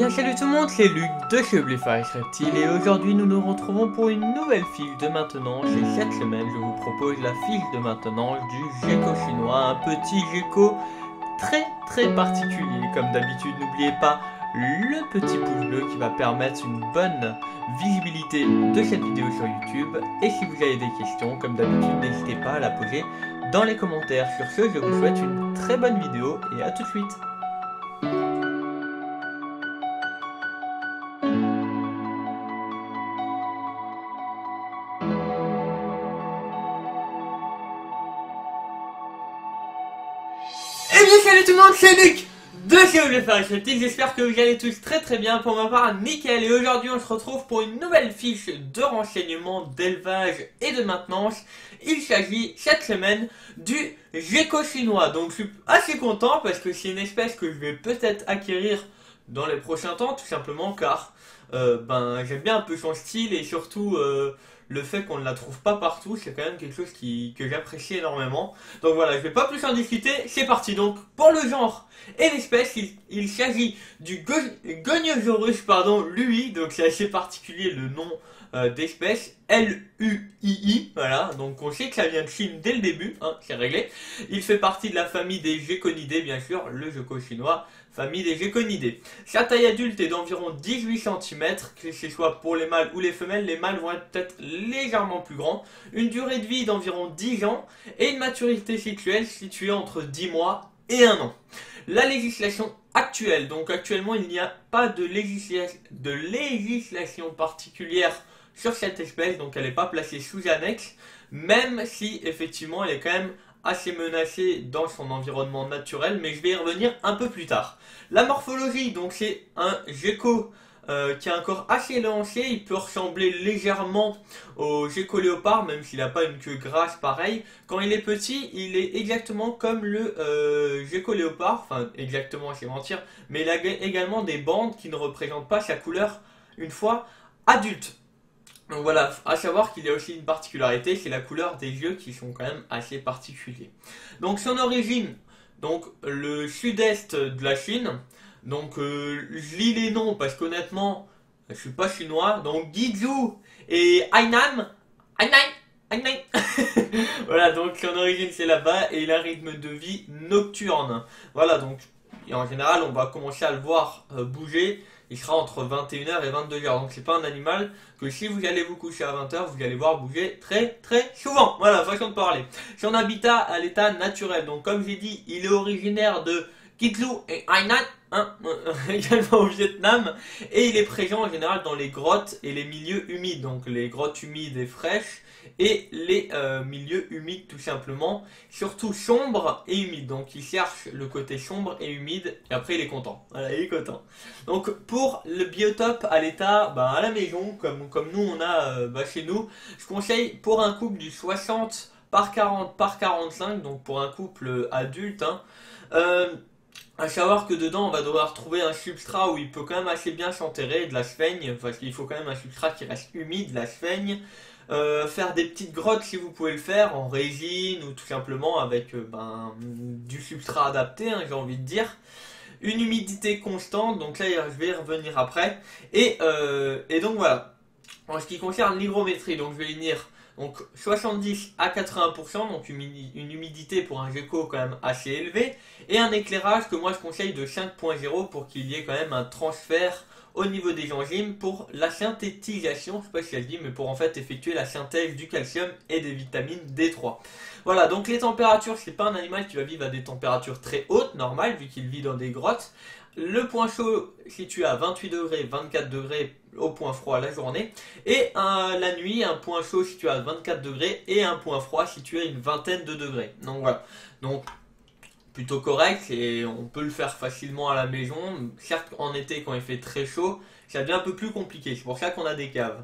Eh bien salut tout le monde, c'est Luc de chez Bléphage Reptile et aujourd'hui nous nous retrouvons pour une nouvelle fiche de maintenance et cette semaine je vous propose la fiche de maintenance du gecko chinois, un petit gecko très particulier. Comme d'habitude, n'oubliez pas le petit pouce bleu qui va permettre une bonne visibilité de cette vidéo sur YouTube et si vous avez des questions, comme d'habitude, n'hésitez pas à la poser dans les commentaires. Sur ce, je vous souhaite une très bonne vidéo et à tout de suite. Eh bien salut tout le monde, c'est Luc de chez Bléphage Reptile, j'espère que vous allez tous très bien, pour ma part nickel, et aujourd'hui on se retrouve pour une nouvelle fiche de renseignement, d'élevage et de maintenance. Il s'agit cette semaine du gecko chinois, donc je suis assez content parce que c'est une espèce que je vais peut-être acquérir dans les prochains temps, tout simplement car j'aime bien un peu son style et surtout le fait qu'on ne la trouve pas partout, c'est quand même quelque chose que j'apprécie énormément. Donc voilà, je vais pas plus en discuter, c'est parti. Donc pour le genre et l'espèce, il s'agit du Goniosaurus, lui, donc c'est assez particulier le nom d'espèce, L-U-I-I, voilà, donc on sait que ça vient de Chine dès le début, hein, c'est réglé. Il fait partie de la famille des Geckonidae, bien sûr, le gecko chinois, famille des Geckonidae. Sa taille adulte est d'environ 18 cm, que ce soit pour les mâles ou les femelles vont être peut-être légèrement plus grands, une durée de vie d'environ 10 ans et une maturité sexuelle située entre 10 mois et 1 an. La législation actuelle, donc actuellement il n'y a pas de législation particulière sur cette espèce, donc elle n'est pas placée sous annexe, même si effectivement elle est quand même assez menacée dans son environnement naturel, mais je vais y revenir un peu plus tard. La morphologie, donc c'est un gecko qui a un corps assez élancé, il peut ressembler légèrement au gecko léopard, même s'il n'a pas une queue grasse pareil. Quand il est petit, il est exactement comme le gecko léopard, enfin exactement c'est mentir, mais il a également des bandes qui ne représentent pas sa couleur une fois adulte. Donc voilà, à savoir qu'il y a aussi une particularité, c'est la couleur des yeux qui sont quand même assez particuliers. Donc son origine, donc le sud-est de la Chine. Donc je lis les noms parce qu'honnêtement, je suis pas chinois. Donc Guizhou et Hainan. Voilà, donc son origine c'est là-bas et il a un rythme de vie nocturne. Voilà, donc et en général on va commencer à le voir bouger. Il sera entre 21h et 22h. Donc c'est pas un animal que si vous allez vous coucher à 20h, vous allez voir bouger très souvent. Voilà, façon de parler. Son habitat à l'état naturel. Donc comme j'ai dit, il est originaire de Guizhou et Hainan, hein, également au Vietnam. Et il est présent en général dans les grottes et les milieux humides. Donc les grottes humides et fraîches et les milieux humides tout simplement, surtout sombres et humides. Donc il cherche le côté sombre et humide et après il est content. Voilà, il est content. Donc pour le biotope à l'état, à la maison, comme nous on a chez nous, je conseille pour un couple du 60 par 40 par 45, donc pour un couple adulte, hein, à savoir que dedans on va devoir trouver un substrat où il peut quand même assez bien s'enterrer, de la sphaigne, parce qu'il faut quand même un substrat qui reste humide, de la sphaigne. Faire des petites grottes si vous pouvez le faire en résine ou tout simplement avec du substrat adapté, hein, j'ai envie de dire. Une humidité constante, donc là je vais y revenir après. Et donc voilà. En ce qui concerne l'hygrométrie, donc je vais venir donc 70 à 80%, donc une humidité pour un gecko quand même assez élevée, et un éclairage que moi je conseille de 5.0 pour qu'il y ait quand même un transfert au niveau des enzymes pour la synthétisation, je sais pas si elle dit, mais pour en fait effectuer la synthèse du calcium et des vitamines D3. Voilà, donc les températures, c'est pas un animal qui va vivre à des températures très hautes, normales, vu qu'il vit dans des grottes. Le point chaud situé à 28 degrés, 24 degrés au point froid la journée. Et la nuit, un point chaud situé à 24 degrés et un point froid situé à une vingtaine de degrés. Donc voilà. Donc plutôt correct et on peut le faire facilement à la maison. Certes en été quand il fait très chaud, ça devient un peu plus compliqué, c'est pour ça qu'on a des caves.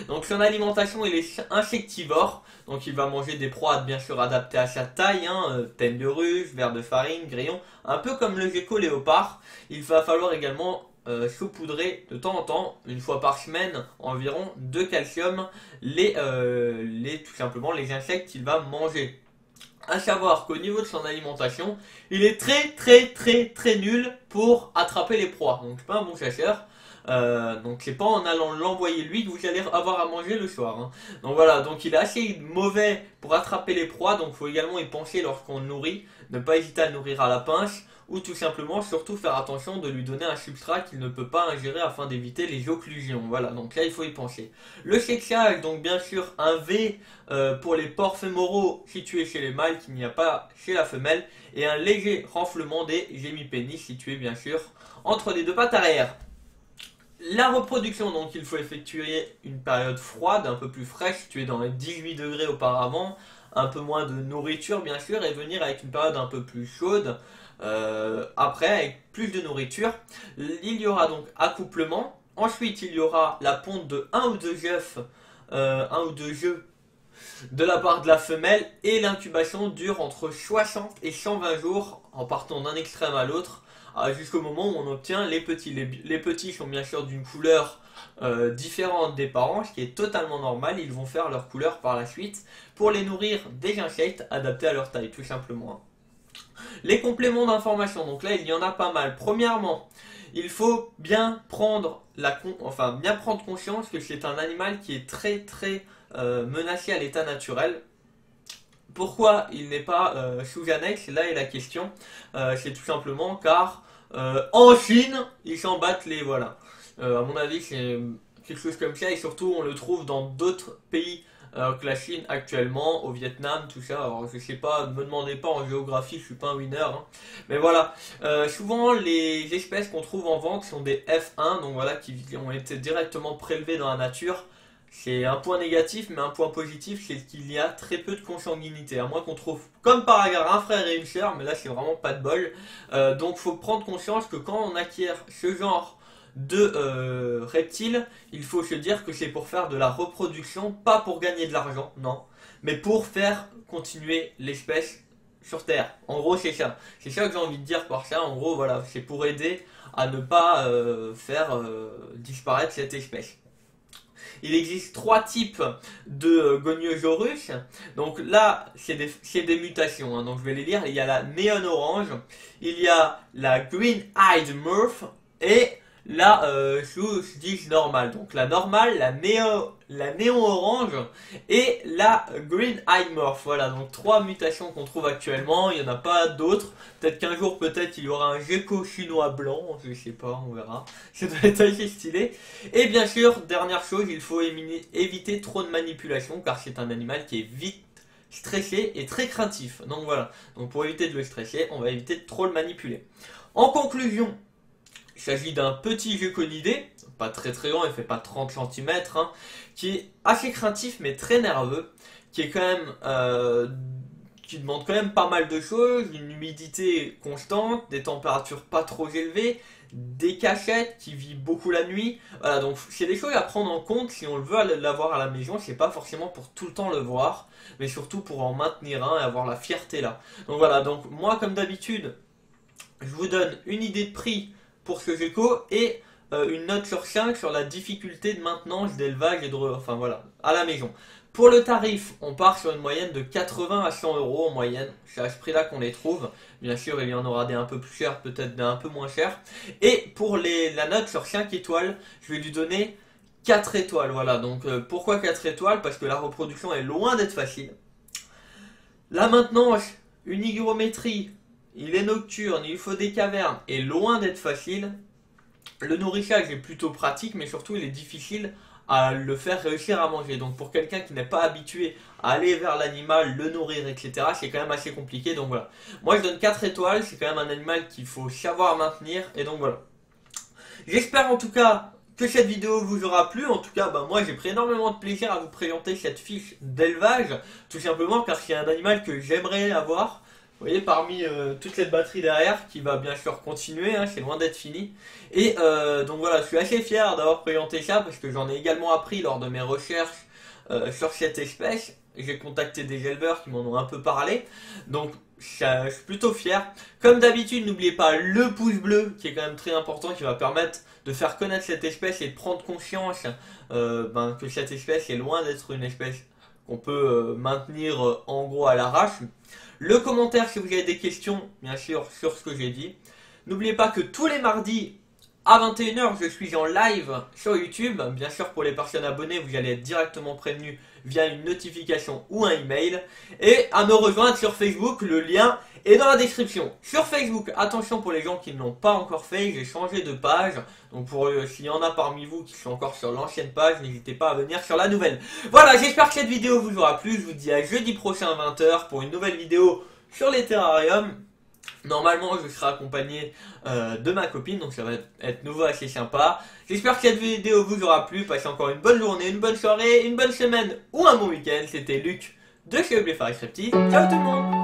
Donc son alimentation, il est insectivore, donc il va manger des proies bien sûr adaptées à sa taille, hein, têne de ruche, vers de farine, grillon, un peu comme le gecko léopard. Il va falloir également saupoudrer de temps en temps, une fois par semaine environ, de calcium, tout simplement les insectes qu'il va manger. À savoir qu'au niveau de son alimentation, il est très nul pour attraper les proies. Donc c'est pas un bon chasseur. Donc c'est pas en allant l'envoyer lui que vous allez avoir à manger le soir, hein. Donc voilà, donc il est assez mauvais pour attraper les proies, donc il faut également y penser lorsqu'on le nourrit, ne pas hésiter à le nourrir à la pince, ou tout simplement surtout faire attention de lui donner un substrat qu'il ne peut pas ingérer afin d'éviter les occlusions. Voilà, donc là il faut y penser. Le sexage, donc bien sûr un V pour les pores fémoraux situés chez les mâles qu'il n'y a pas chez la femelle, et un léger renflement des gémipénis situés bien sûr entre les deux pattes arrière. La reproduction, donc il faut effectuer une période froide, un peu plus fraîche, située dans les 18 degrés auparavant, un peu moins de nourriture bien sûr, et venir avec une période un peu plus chaude, après avec plus de nourriture. Il y aura donc accouplement, ensuite il y aura la ponte de un ou deux œufs de la part de la femelle, et l'incubation dure entre 60 et 120 jours en partant d'un extrême à l'autre, jusqu'au moment où on obtient les petits. Les petits sont bien sûr d'une couleur différente des parents, ce qui est totalement normal, ils vont faire leur couleur par la suite pour les nourrir des insectes adaptés à leur taille tout simplement. Les compléments d'information, donc là il y en a pas mal. Premièrement, il faut bien prendre conscience que c'est un animal qui est très menacé à l'état naturel. Pourquoi il n'est pas sous annexe? Là est la question. C'est tout simplement car en Chine, ils s'en battent les voilà. À mon avis, c'est quelque chose comme ça, et surtout on le trouve dans d'autres pays que la Chine actuellement, au Vietnam, tout ça. Alors je sais pas, ne me demandez pas en géographie, je suis pas un winner, hein. Mais voilà, souvent les espèces qu'on trouve en vente sont des F1, donc voilà, qui ont été directement prélevées dans la nature. C'est un point négatif, mais un point positif, c'est qu'il y a très peu de consanguinité. À moins qu'on trouve, comme par hasard, un frère et une sœur, mais là c'est vraiment pas de bol. Donc faut prendre conscience que quand on acquiert ce genre de reptiles, il faut se dire que c'est pour faire de la reproduction, pas pour gagner de l'argent, non, mais pour faire continuer l'espèce sur Terre. En gros c'est ça. C'est ça que j'ai envie de dire par ça. En gros voilà, c'est pour aider à ne pas faire disparaître cette espèce. Il existe trois types de Goniosaurus. Donc là, c'est des mutations, hein. Donc je vais les lire. Il y a la Neon Orange, il y a la Green Eyed Murph et la Sous-Dige normale. Donc la normale, la néon orange et la Green Eyed Morph. Voilà, donc trois mutations qu'on trouve actuellement. Il n'y en a pas d'autres. Peut-être qu'un jour, peut-être, il y aura un gecko chinois blanc. Je sais pas, on verra. Ça doit être assez stylé. Et bien sûr, dernière chose, il faut éviter trop de manipulation car c'est un animal qui est vite stressé et très craintif. Donc voilà. Donc pour éviter de le stresser, on va éviter de trop le manipuler. En conclusion, il s'agit d'un petit geckonidé, pas très grand, il fait pas 30 cm, hein, qui est assez craintif mais très nerveux, qui est quand même qui demande quand même pas mal de choses, une humidité constante, des températures pas trop élevées, des cachettes, qui vit beaucoup la nuit. Voilà, donc c'est des choses à prendre en compte si on le veut l'avoir à la maison. C'est pas forcément pour tout le temps le voir, mais surtout pour en maintenir un et avoir la fierté là. Donc voilà, donc moi comme d'habitude, je vous donne une idée de prix pour ce gecko et une note sur 5 sur la difficulté de maintenance, d'élevage et enfin voilà, à la maison. Pour le tarif, on part sur une moyenne de 80 à 100 euros en moyenne. C'est à ce prix-là qu'on les trouve. Bien sûr, il y en aura des un peu plus chers, peut-être des un peu moins chers. Et pour la note sur 5 étoiles, je vais lui donner 4 étoiles. Voilà, donc pourquoi 4 étoiles? Parce que la reproduction est loin d'être facile. La maintenance, une hygrométrie, il est nocturne, il faut des cavernes, est loin d'être facile. Le nourrissage est plutôt pratique, mais surtout il est difficile à le faire réussir à manger. Donc pour quelqu'un qui n'est pas habitué à aller vers l'animal, le nourrir, etc., c'est quand même assez compliqué. Donc voilà. Moi je donne 4 étoiles, c'est quand même un animal qu'il faut savoir maintenir. Et donc voilà. J'espère en tout cas que cette vidéo vous aura plu. En tout cas, moi j'ai pris énormément de plaisir à vous présenter cette fiche d'élevage. Tout simplement car c'est un animal que j'aimerais avoir. Vous voyez, parmi toute cette batterie derrière, qui va bien sûr continuer, hein, c'est loin d'être fini. Et donc voilà, je suis assez fier d'avoir présenté ça, parce que j'en ai également appris lors de mes recherches sur cette espèce. J'ai contacté des éleveurs qui m'en ont un peu parlé, donc je suis plutôt fier. Comme d'habitude, n'oubliez pas le pouce bleu, qui est quand même très important, qui va permettre de faire connaître cette espèce et de prendre conscience que cette espèce est loin d'être une espèce qu'on peut maintenir en gros à l'arrache. Le commentaire si vous avez des questions, bien sûr, sur ce que j'ai dit. N'oubliez pas que tous les mardis à 21h, je suis en live sur YouTube. Bien sûr, pour les personnes abonnées, vous allez être directement prévenus via une notification ou un email. Et à me rejoindre sur Facebook, le lien est dans la description. Sur Facebook, attention pour les gens qui ne l'ont pas encore fait, j'ai changé de page. Donc s'il y en a parmi vous qui sont encore sur l'ancienne page, n'hésitez pas à venir sur la nouvelle. Voilà, j'espère que cette vidéo vous aura plu. Je vous dis à jeudi prochain à 20h pour une nouvelle vidéo sur les terrariums. Normalement, je serai accompagné de ma copine, donc ça va être nouveau assez sympa. J'espère que cette vidéo vous aura plu. Passez encore une bonne journée, une bonne soirée, une bonne semaine ou un bon week-end. C'était Luc de chez Obléphare Scripty. Ciao tout le monde!